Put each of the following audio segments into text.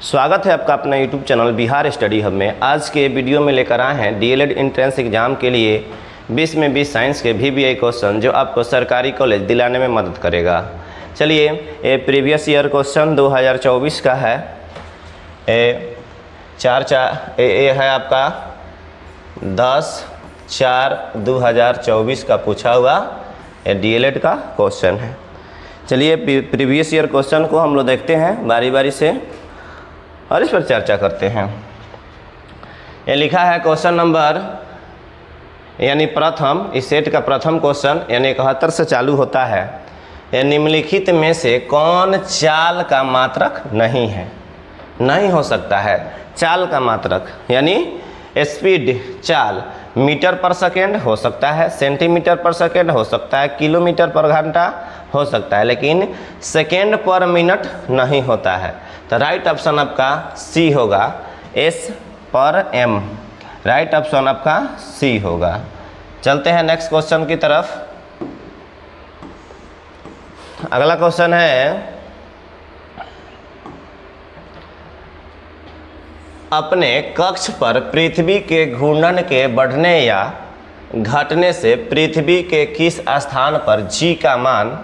स्वागत है आपका अपना YouTube channel Bihar study hub में। आज के वीडियो में लेकर आए हैं डीएलएड एंट्रेंस एग्जाम के लिए 20 में 20 साइंस के VBI क्वेश्चन जो आपको सरकारी कॉलेज दिलाने में मदद करेगा। चलिए, ये प्रीवियस ईयर क्वेश्चन 2024 का है। ये है आपका 10/4/2024 का पूछा हुआ डीएलएड का क्वेश्चन है। चलिए, प्रीवियस ईयर क्वेश्चन को हम लोग देखते हैं बारी बारी से और इस पर चर्चा करते हैं। ये लिखा है क्वेश्चन नंबर यानी प्रथम, इस सेट का प्रथम क्वेश्चन यानी 71 से चालू होता है। ये निम्नलिखित में से कौन चाल का मात्रक नहीं है? नहीं हो सकता है। चाल का मात्रक यानी स्पीड, चाल मीटर पर सेकेंड हो सकता है, सेंटीमीटर पर सेकेंड हो सकता है, किलोमीटर पर घंटा हो सकता है, लेकिन सेकेंड पर मिनट नहीं होता है। तो राइट ऑप्शन आपका सी होगा, S/m। राइट ऑप्शन आपका सी होगा। चलते हैं नेक्स्ट क्वेश्चन की तरफ। अगला क्वेश्चन है, अपने कक्ष पर पृथ्वी के घूर्णन के बढ़ने या घटने से पृथ्वी के किस स्थान पर g का मान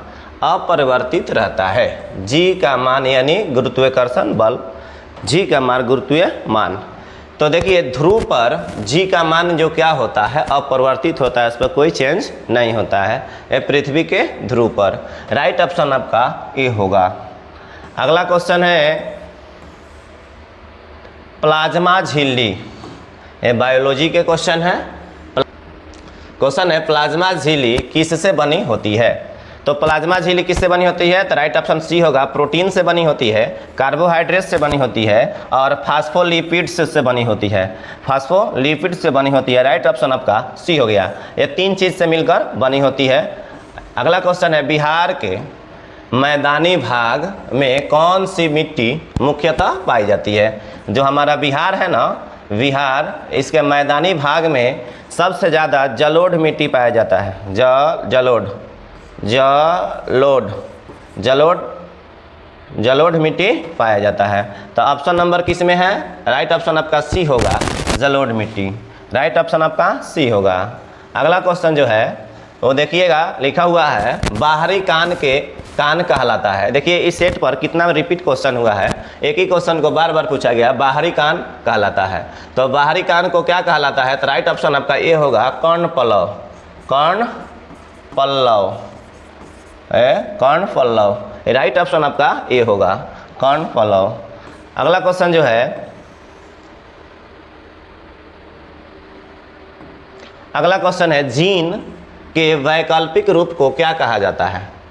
अपरिवर्तित रहता है? g का मान यानी गुरुत्वाकर्षण बल, g का मान गुरुत्वीय मान। तो देखिए, ध्रुव पर g का मान जो क्या होता है अपरिवर्तित होता है, इस पर कोई चेंज नहीं होता है। ये पृथ्वी के ध्रुव पर। राइट ऑप्शन आपका ए होगा। अगला क्वेश्चन है, प्लाज्मा झिल्ली। ये बायोलॉजी के क्वेश्चन है। प्लाज्मा झिल्ली किससे बनी होती है? तो प्लाज्मा झिल्ली किससे बनी होती है? तो राइट ऑप्शन सी होगा। प्रोटीन से बनी होती है, कार्बोहाइड्रेट से बनी होती है और फास्फोलिपिड्स से बनी होती है। फास्फोलिपिड से बनी होती है। राइट ऑप्शन आपका सी हो गया। ये तीन चीज़ से मिलकर बनी होती है। अगला क्वेश्चन है, बिहार के मैदानी भाग में कौन सी मिट्टी मुख्यतः पाई जाती है? जो हमारा बिहार है ना, बिहार, इसके मैदानी भाग में सबसे ज़्यादा जलोढ़ मिट्टी पाया जाता है। जलोढ़ मिट्टी पाया जाता है। तो ऑप्शन नंबर किस में है? राइट ऑप्शन आपका सी होगा, जलोढ़ मिट्टी। राइट ऑप्शन आपका सी होगा। अगला क्वेश्चन जो है वो देखिएगा, लिखा हुआ है बाहरी कान कहलाता है। देखिए, इस सेट पर कितना रिपीट क्वेश्चन हुआ है, एक ही क्वेश्चन को बार बार पूछा गया। बाहरी कान कहलाता है, तो बाहरी कान को क्या कहलाता है? तो राइट ऑप्शन आपका ए होगा, कर्णपल्लव। कर्णपल्लव। राइट ऑप्शन आपका ए होगा, कर्णपल्लव। अगला क्वेश्चन जो है, अगला क्वेश्चन है, जीन के वैकल्पिक रूप को क्या कहा जाता है?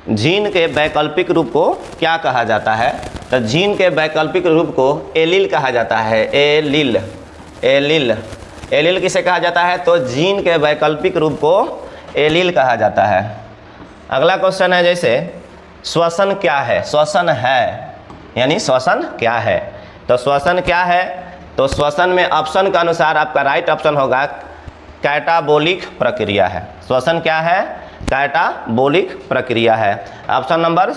जीन के वैकल्पिक रूप को क्या कहा जाता है? तो जीन के वैकल्पिक रूप को एलील कहा जाता है। एलील किसे कहा जाता है? तो जीन के वैकल्पिक रूप को एलील कहा जाता है। अगला क्वेश्चन है, जैसे श्वसन क्या है? श्वसन है यानी श्वसन क्या है? तो श्वसन क्या है? तो श्वसन में ऑप्शन के अनुसार आपका राइट ऑप्शन होगा कैटाबोलिक प्रक्रिया है। श्वसन क्या है? कैटाबोलिक प्रक्रिया है। Option number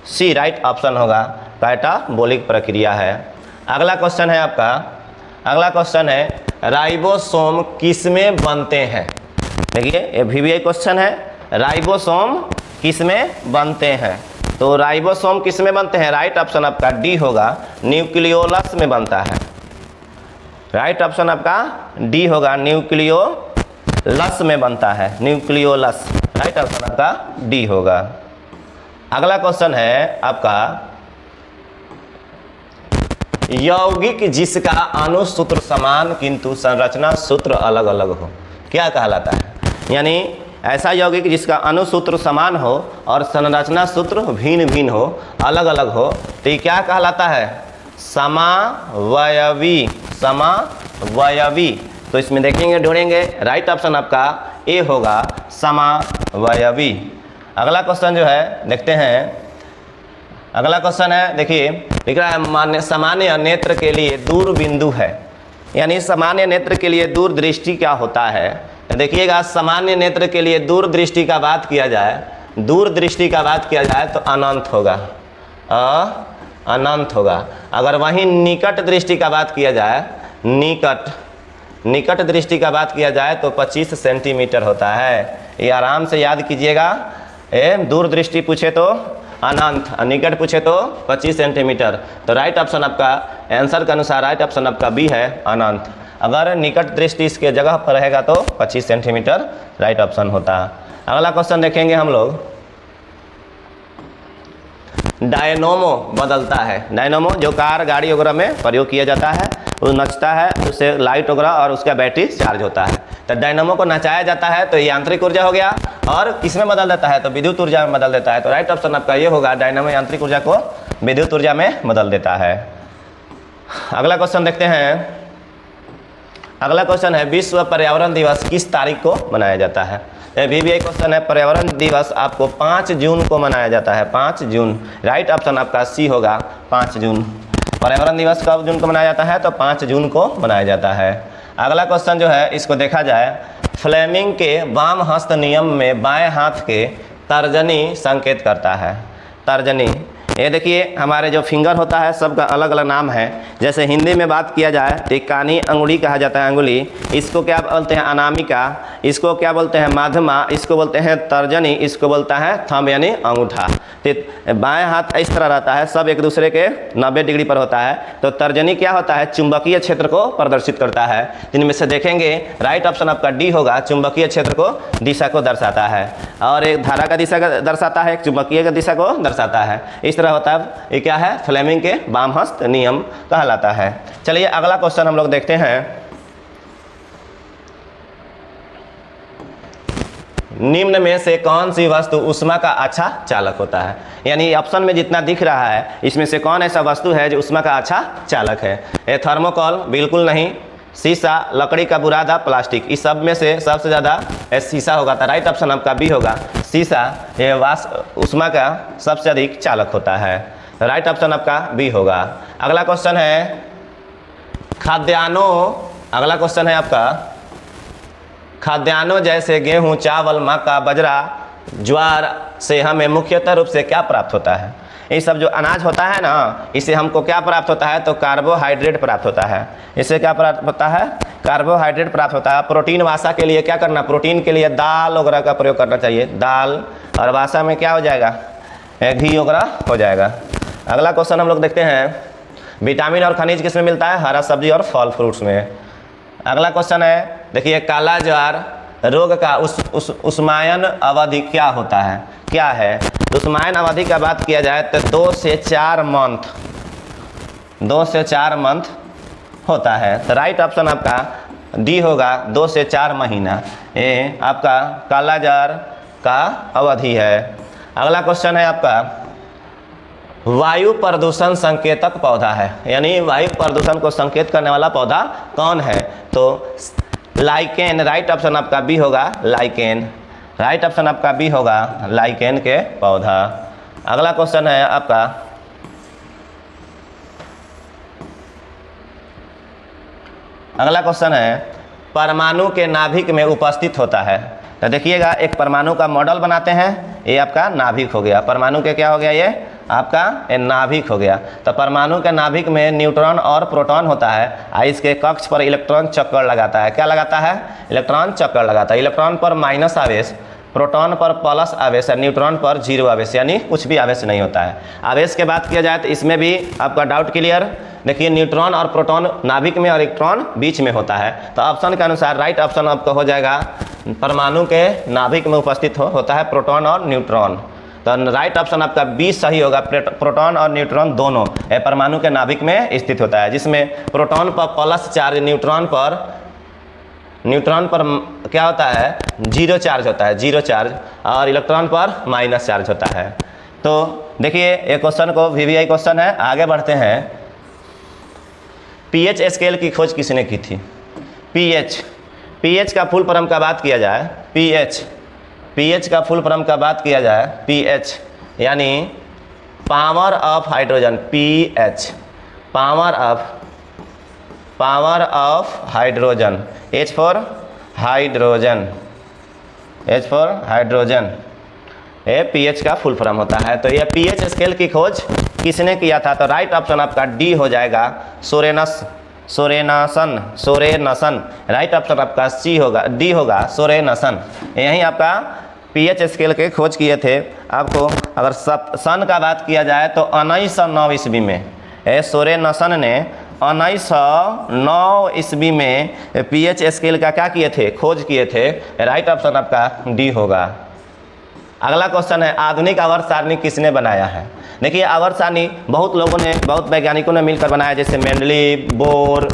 C right option होगा, कैटाबोलिक प्रक्रिया है। अगला क्वेश्चन है आपका, अगला क्वेश्चन है, राइबोसोम किसमें बनते हैं? देखिए, ये VBI क्वेश्चन है, राइबोसोम किसमें बनते हैं? तो राइबोसोम किसमें बनते हैं? राइट ऑप्शन आपका डी होगा, न्यूक्लियोलस में बनता है। राइट ऑप्शन आपका डी होगा, न्यूक्लियोलस में बनता है, न्यूक्लियोलस। राइट ऑप्शन आपका डी होगा। अगला क्वेश्चन है आपका, यौगिक जिसका अणुसूत्र समान किंतु संरचना सूत्र अलग अलग हो, क्या कहलाता है? यानी ऐसा यौगिक जिसका अणुसूत्र समान हो और संरचना सूत्र भिन्न भिन्न हो, अलग अलग हो, तो ये क्या कहलाता है? समावयवी। समावयवी। तो इसमें देखेंगे, ढूंढेंगे, राइट ऑप्शन आपका ए होगा, समावयवी। अगला क्वेश्चन जो है देखते हैं। अगला क्वेश्चन है, देखिए लिख रहा है, सामान्य नेत्र के लिए दूर बिंदु है। यानी सामान्य नेत्र के लिए दूर दृष्टि क्या होता है? देखिएगा, सामान्य नेत्र के लिए दूर दृष्टि का बात किया जाए, तो अनंत होगा। अनंत होगा। अगर वहीं निकट दृष्टि का बात किया जाए, निकट दृष्टि का बात किया जाए तो 25 सेंटीमीटर होता है। ये आराम से याद कीजिएगा। दूर दृष्टि पूछे तो अनंत, निकट पूछे तो 25 सेंटीमीटर। तो राइट ऑप्शन आपका आंसर के अनुसार राइट ऑप्शन आपका बी है अनंत। अगर निकट दृष्टि इसके जगह पर रहेगा तो 25 सेंटीमीटर राइट ऑप्शन होता। अगला क्वेश्चन देखेंगे हम लोग। डायनोमो बदलता है। डायनोमो जो कार गाड़ी वगैरह में प्रयोग किया जाता है, वो नचता है, उससे लाइट वगैरह और उसका बैटरी चार्ज होता है। तो डायनोमो को नचाया जाता है तो यांत्रिक ऊर्जा हो गया, और किसमें बदल देता है तो विद्युत ऊर्जा में बदल देता है। तो राइट ऑप्शन आपका ये होगा, डायनोमो यांत्रिक ऊर्जा को विद्युत ऊर्जा में बदल देता है। अगला क्वेश्चन देखते हैं। अगला क्वेश्चन है विश्व पर्यावरण दिवस किस तारीख को मनाया जाता है। ये भी एक क्वेश्चन है। पर्यावरण दिवस आपको 5 जून को मनाया जाता है, 5 जून। राइट ऑप्शन आपका सी होगा, 5 जून। पर्यावरण दिवस कब जून को मनाया जाता है तो 5 जून को मनाया जाता है। अगला क्वेश्चन जो है इसको देखा जाए, फ्लेमिंग के वाम हस्त नियम में बाएं हाथ के तर्जनी संकेत करता है। तर्जनी, ये देखिए हमारे जो फिंगर होता है सबका अलग अलग नाम है। जैसे हिंदी में बात किया जाए तो कानी अंगुली कहा जाता है, अंगुली। इसको क्या बोलते हैं अनामिका, इसको क्या बोलते हैं माध्यमा, इसको बोलते हैं तर्जनी, इसको बोलता है थंब यानी अंगूठा। तो बाएं हाथ इस तरह रहता है, सब एक दूसरे के 90 डिग्री पर होता है। तो तर्जनी क्या होता है, चुंबकीय क्षेत्र को प्रदर्शित करता है। इनमें से देखेंगे राइट ऑप्शन आपका डी होगा, चुंबकीय क्षेत्र को दिशा को दर्शाता है। और एक धारा का दिशा का दर्शाता है, एक चुंबकीय का दिशा को दर्शाता है। इस तरह होता है। ये क्या है, फ्लेमिंग के वाम हस्त नियम कहलाता है। चलिए अगला क्वेश्चन हम लोग देखते हैं। निम्न में से कौन सी वस्तु ऊष्मा का अच्छा चालक होता है। यानी ऑप्शन में जितना दिख रहा है इसमें से कौन ऐसा वस्तु है जो ऊष्मा का अच्छा चालक है। ये थर्मोकोल बिल्कुल नहीं, शीशा, लकड़ी का बुरादा, प्लास्टिक, इस सब में से सबसे ज़्यादा शीशा होगा। तो राइट ऑप्शन आपका बी होगा, शीशा। ये ऊष्मा का सबसे अधिक चालक होता है। राइट ऑप्शन आपका बी होगा। अगला क्वेश्चन है खाद्यान्नों। अगला क्वेश्चन है आपका खाद्यान्नों जैसे गेहूं, चावल, मक्का, बाजरा, ज्वार से हमें मुख्यतः रूप से क्या प्राप्त होता है। ये सब जो अनाज होता है ना, इससे हमको क्या प्राप्त होता है तो कार्बोहाइड्रेट प्राप्त होता है। इससे क्या प्राप्त होता है, कार्बोहाइड्रेट प्राप्त होता है। प्रोटीन वासा के लिए क्या करना, प्रोटीन के लिए दाल वगैरह का प्रयोग करना चाहिए, दाल। और वासा में क्या हो जाएगा, घी वगैरह हो जाएगा। अगला क्वेश्चन हम लोग देखते हैं, विटामिन और खनिज किस में मिलता है, हरा सब्जी और फल फ्रूट्स में। अगला क्वेश्चन है, देखिए काला ज्वार रोग का उष्मायन अवधि क्या होता है, क्या है। तो उष्मायन अवधि का बात किया जाए तो 2 से 4 मंथ, 2 से 4 मंथ होता है। तो राइट ऑप्शन आपका डी होगा, 2 से 4 महीना। ये आपका काला ज्वार का अवधि है। अगला क्वेश्चन है आपका वायु प्रदूषण संकेतक पौधा है। यानी वायु प्रदूषण को संकेत करने वाला पौधा कौन है तो लाइकेन। राइट ऑप्शन आपका बी होगा, लाइकेन। राइट ऑप्शन आपका बी होगा, लाइकेन के पौधा। अगला क्वेश्चन है आपका अगला क्वेश्चन है परमाणु के नाभिक में उपस्थित होता है। तो देखिएगा एक परमाणु का मॉडल बनाते हैं, ये आपका नाभिक हो गया। परमाणु के क्या हो गया, ये आपका नाभिक हो गया। तो परमाणु के नाभिक में न्यूट्रॉन और प्रोटॉन होता है। इसके कक्ष पर इलेक्ट्रॉन चक्कर लगाता है। क्या लगाता है, इलेक्ट्रॉन चक्कर लगाता है। इलेक्ट्रॉन पर माइनस आवेश, प्रोटॉन पर प्लस आवेश और न्यूट्रॉन पर 0 आवेश, यानी कुछ भी आवेश नहीं होता है। आवेश के बात किया जाए तो इसमें भी आपका डाउट क्लियर। देखिए न्यूट्रॉन और प्रोटॉन नाभिक में और इलेक्ट्रॉन बीच में होता है। तो ऑप्शन के अनुसार राइट ऑप्शन आपका हो जाएगा, परमाणु के नाभिक में उपस्थित होता है प्रोटॉन और न्यूट्रॉन। तो राइट ऑप्शन आपका बी सही होगा, प्रोटॉन और न्यूट्रॉन दोनों परमाणु के नाभिक में स्थित होता है, जिसमें प्रोटॉन पर प्लस चार्ज, न्यूट्रॉन पर क्या होता है 0 चार्ज होता है, 0 चार्ज, और इलेक्ट्रॉन पर माइनस चार्ज होता है। तो देखिए ये क्वेश्चन को VVI क्वेश्चन है। आगे बढ़ते हैं। pH स्केल की खोज किसने की थी। pH का फुल फॉर्म का बात किया जाए, pH का फुल फॉर्म का बात किया जाए, pH यानी power of hydrogen, pH power of hydrogen, H for hydrogen, ये pH का फुल फॉर्म होता है। तो यह pH स्केल की खोज किसने किया था? तो राइट ऑप्शन आपका डी हो जाएगा, सोरेनसन। राइट ऑप्शन आपका सी होगा, डी होगा, सोरेनसन। यही आपका पीएच स्केल के खोज किए थे। आपको अगर सन का बात किया जाए तो 1909 ईस्वी में सोरेनसन ने 1909 ईस्वी में पीएच स्केल का क्या किए थे? खोज किए थे। राइट ऑप्शन आपका डी होगा। अगला क्वेश्चन है, आधुनिक आवर्त सारणी किसने बनाया है? देखिए, आवर्त सारणी बहुत लोगों ने, बहुत वैज्ञानिकों ने मिलकर बनाया, जैसे मेंडलीव, बोर,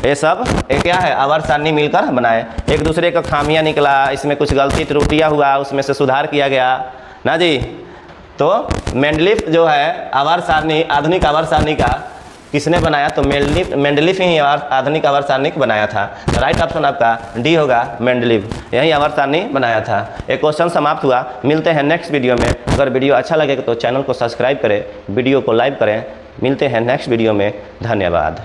ये सब एक क्या है? आवर्त सारणी मिलकर बनाए। एक दूसरे का खामियां निकला, इसमें कुछ गलती त्रुटियां हुआ, उसमें से सुधार किया गया ना जी। तो मेंडलीव जो है आवर्त सारणी, आधुनिक आवर्त सारणी का किसने बनाया? तो मेंडलीव ही आधुनिक आवर्त सारणी बनाया था। तो राइट ऑप्शन आपका डी होगा, मेंडलीव यही आवर्त सारणी बनाया था। एक क्वेश्चन समाप्त हुआ। मिलते हैं नेक्स्ट वीडियो में। अगर वीडियो अच्छा लगे तो चैनल को सब्सक्राइब करें, वीडियो को लाइक करें। मिलते हैं नेक्स्ट वीडियो में। धन्यवाद।